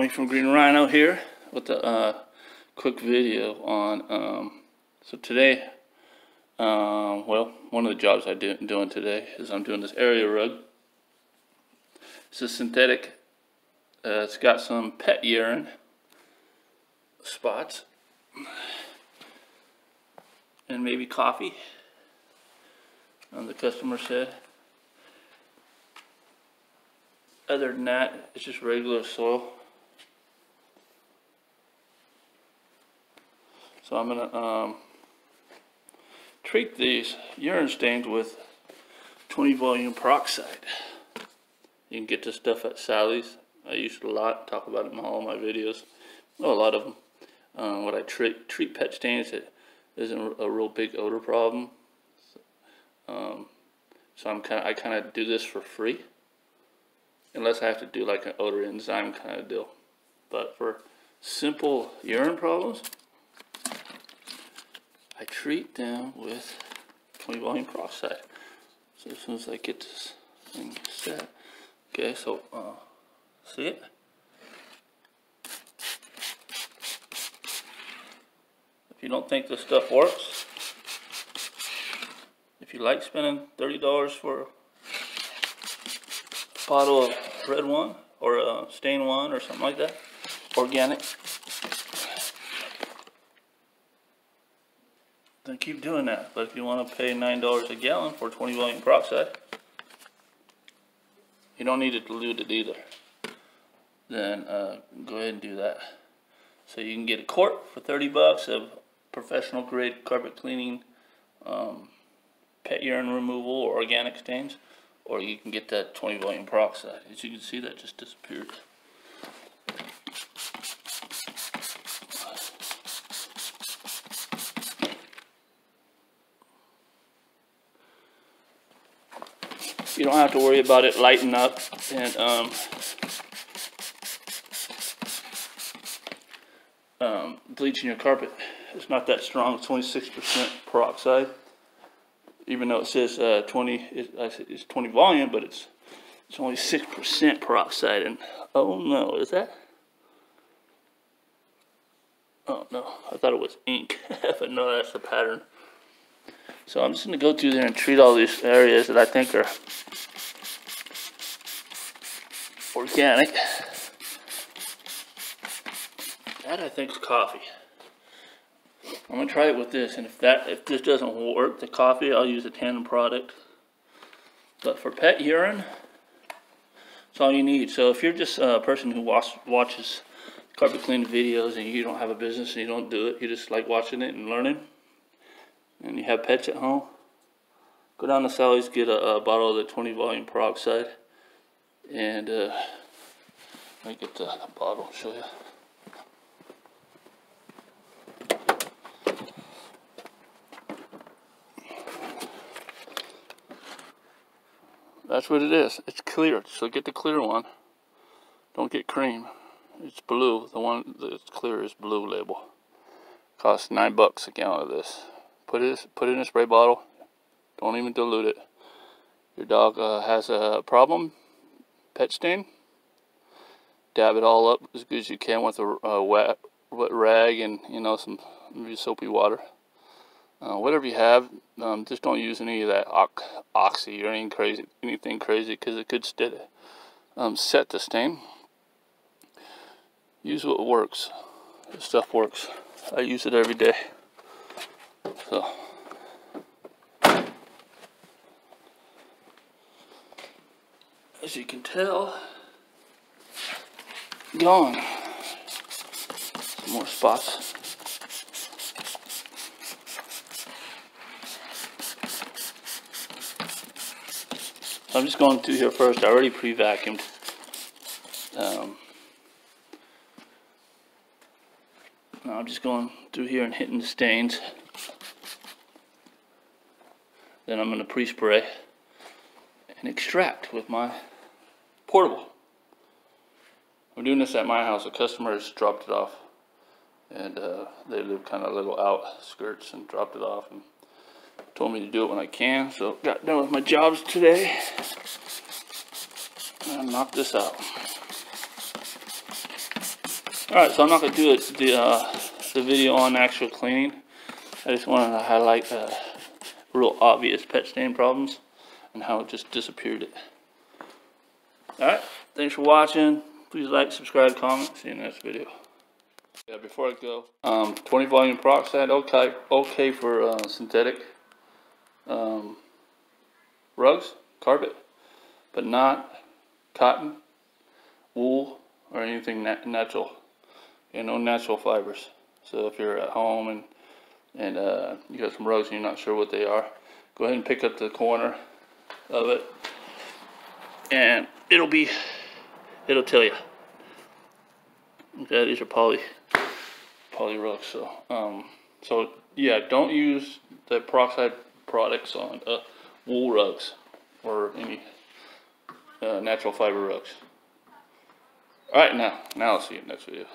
Tommy from Green Rhino here with a quick video on so today well, one of the jobs I'm doing today is I'm doing this area rug. It's a synthetic. It's got some pet urine spots and maybe coffee, the customer said. Other than that, it's just regular soil. So I'm gonna treat these urine stains with 20 volume peroxide. You can get this stuff at Sally's. I use it a lot, talk about it in all my videos. Well, a lot of them. When I treat pet stains, it isn't a real big odor problem. So I kind of do this for free, unless I have to do like an odor enzyme kind of deal. But for simple urine problems, I treat them with 20 volume peroxide. So as soon as I get this thing set, okay, so see it? If you don't think this stuff works, if you like spending $30 for a bottle of red one or a stain one or something like that, organic, then keep doing that. But if you want to pay $9 a gallon for 20 volume peroxide, you don't need to dilute it either, then go ahead and do that. So you can get a quart for 30 bucks of professional grade carpet cleaning, pet urine removal or organic stains, or you can get that 20 volume peroxide. As you can see, that just disappeared. You don't have to worry about it lighting up and bleaching your carpet. It's not that strong. It's only 6% peroxide, even though it says 20. It's 20 volume, but it's only 6% peroxide. And oh no, is that? Oh no, I thought it was ink, but no, that's the pattern. So I'm just going to go through there and treat all these areas that I think are organic. That I think is coffee. I'm going to try it with this, and if this doesn't work, the coffee, I'll use a tandem product. But for pet urine, that's all you need. So if you're just a person who watches carpet cleaning videos and you don't have a business and you don't do it, you just like watching it and learning, and you have pets at home, go down to Sally's, get a bottle of the 20 volume peroxide, and let me get the bottle, show you. That's what it is. It's clear, so get the clear one. Don't get cream. It's blue. The one that's clear is blue label. Costs $9 a gallon of this. Put it in a spray bottle. Don't even dilute it. Your dog has a problem, pet stain. Dab it all up as good as you can with a wet rag and some maybe soapy water. Whatever you have, just don't use any of that oxy or anything crazy, because it could set the stain. Use what works. This stuff works. I use it every day. So as you can tell, gone. Some more spots. I'm just going through here first. I already pre-vacuumed. Now I'm just going through here and hitting the stains. Then I'm going to pre-spray and extract with my portable. I'm doing this at my house. A customer has dropped it off, and they live kind of a little outskirts, and dropped it off and told me to do it when I can. So got done with my jobs today and knocked this out. Alright, so I'm not going to do the video on actual cleaning. I just wanted to highlight real obvious pet stain problems and how it just disappeared it. Alright, thanks for watching. Please like, subscribe, comment. See you in the next video. Yeah, before I go, 20 volume peroxide, okay for synthetic rugs, carpet, but not cotton, wool, or anything natural. No natural fibers. So if you're at home and you got some rugs and you're not sure what they are, go ahead and pick up the corner of it, and it'll tell you. Okay, these are poly rugs. So yeah, don't use the peroxide products on wool rugs or any natural fiber rugs. All right, now I'll see you in the next video.